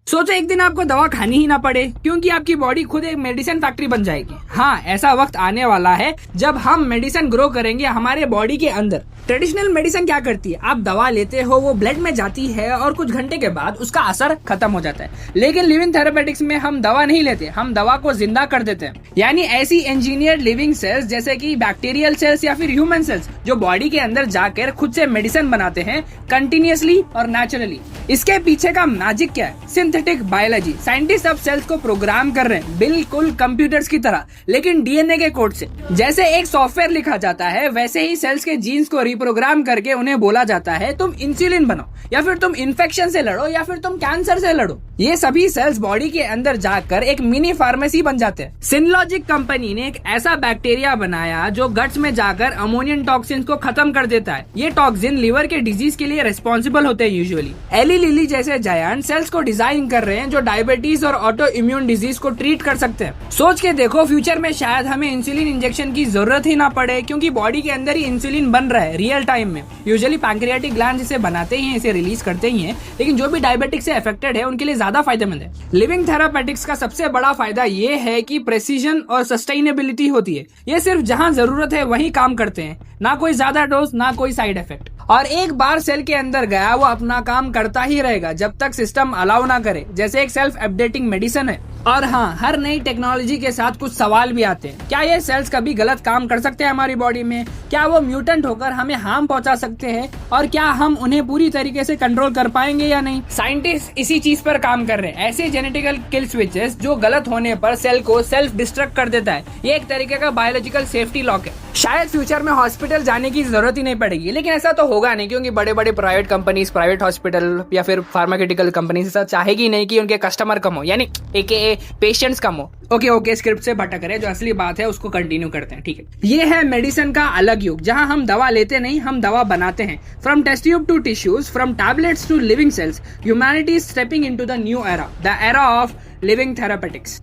सोचो एक दिन आपको दवा खानी ही ना पड़े, क्योंकि आपकी बॉडी खुद एक मेडिसिन फैक्ट्री बन जाएगी। हाँ, ऐसा वक्त आने वाला है जब हम मेडिसिन ग्रो करेंगे हमारे बॉडी के अंदर। ट्रेडिशनल मेडिसिन क्या करती है, आप दवा लेते हो, वो ब्लड में जाती है और कुछ घंटे के बाद उसका असर खत्म हो जाता है। लेकिन लिविंग थेरापेटिक्स में हम दवा नहीं लेते, हम दवा को जिंदा कर देते हैं। यानी ऐसी इंजीनियर्ड लिविंग सेल्स जैसे कि बैक्टीरियल सेल्स या फिर ह्यूमन सेल्स जो बॉडी के अंदर जाकर खुद से मेडिसिन बनाते हैं कंटिन्यूअसली और नेचुरली। इसके पीछे का मैजिक क्या है? Synthetic biology. साइंटिस्ट अब सेल्स को प्रोग्राम कर रहे हैं बिल्कुल कंप्यूटर्स की तरह, लेकिन डीएनए के कोड से। जैसे एक सॉफ्टवेयर लिखा जाता है वैसे ही सेल्स के जीन्स को रिप्रोग्राम करके उन्हें बोला जाता है तुम इंसुलिन बनो, या फिर तुम इन्फेक्शन से लड़ो, या फिर तुम कैंसर से लड़ो। ये सभी सेल्स बॉडी के अंदर जाकर एक मिनी फार्मेसी बन जाते हैं। सिनलॉजिक कंपनी ने एक ऐसा बैक्टीरिया बनाया जो गट्स में जाकर अमोनियम टॉक्सिन को खत्म कर देता है। ये टॉक्सिन लीवर के डिजीज के लिए रिस्पॉन्सिबल होते हैं यूजुअली। एली लिली जैसे जायंट सेल्स को डिजाइन कर रहे हैं जो डायबिटीज और ऑटो इम्यून डिजीज को ट्रीट कर सकते हैं। सोच के देखो, फ्यूचर में शायद हमें इंसुलिन इंजेक्शन की जरूरत ही ना पड़े, क्योंकि बॉडी के अंदर ही इंसुलिन बन रहा है रियल टाइम में। यूजुअली पैंक्रियाटिक ग्लैंड इसे बनाते ही हैं, इसे रिलीज करते ही हैं, लेकिन जो भी डायबिटिक से अफेक्टेड है उनके लिए ज्यादा फायदेमंद है। लिविंग थेरापेटिक्स का सबसे बड़ा फायदा ये है कि प्रेसिजन और सस्टेनेबिलिटी होती है। ये सिर्फ जहां जरूरत है वहीं काम करते हैं, ना कोई ज्यादा डोज ना कोई साइड इफेक्ट। और एक बार सेल के अंदर गया वो अपना काम करता ही रहेगा जब तक सिस्टम अलाउ ना करे, जैसे एक सेल्फ अपडेटिंग मेडिसिन है। और हाँ, हर नई टेक्नोलॉजी के साथ कुछ सवाल भी आते हैं। क्या ये सेल्स कभी गलत काम कर सकते हैं हमारी बॉडी में? क्या वो म्यूटेंट होकर हमें हार्म पहुंचा सकते हैं? और क्या हम उन्हें पूरी तरीके से कंट्रोल कर पाएंगे या नहीं? साइंटिस्ट इसी चीज पर काम कर रहे हैं। ऐसे जेनेटिकल किल स्विचेस जो गलत होने पर सेल को सेल्फ डिस्ट्रक्ट कर देता है। ये एक तरीके का बायोलॉजिकल सेफ्टी लॉक है। शायद फ्यूचर में हॉस्पिटल जाने की जरूरत ही नहीं पड़ेगी, लेकिन ऐसा तो होगा नहीं, क्योंकि बड़े बड़े प्राइवेट कंपनीज, प्राइवेट हॉस्पिटल या फिर फार्मास्यूटिकल कंपनीज ऐसा चाहेगी नहीं कि उनके कस्टमर कम हो, यानी AKA पेशेंट्स कम हो। ओके, स्क्रिप्ट से भटक रहे, जो असली बात है उसको कंटिन्यू करते हैं, ठीक है। ये है मेडिसिन का अलग युग, जहां हम दवा लेते नहीं, हम दवा बनाते हैं। From test tube to tissues, from tablets to living cells, humanity is stepping into the new era, the era of living therapeutics.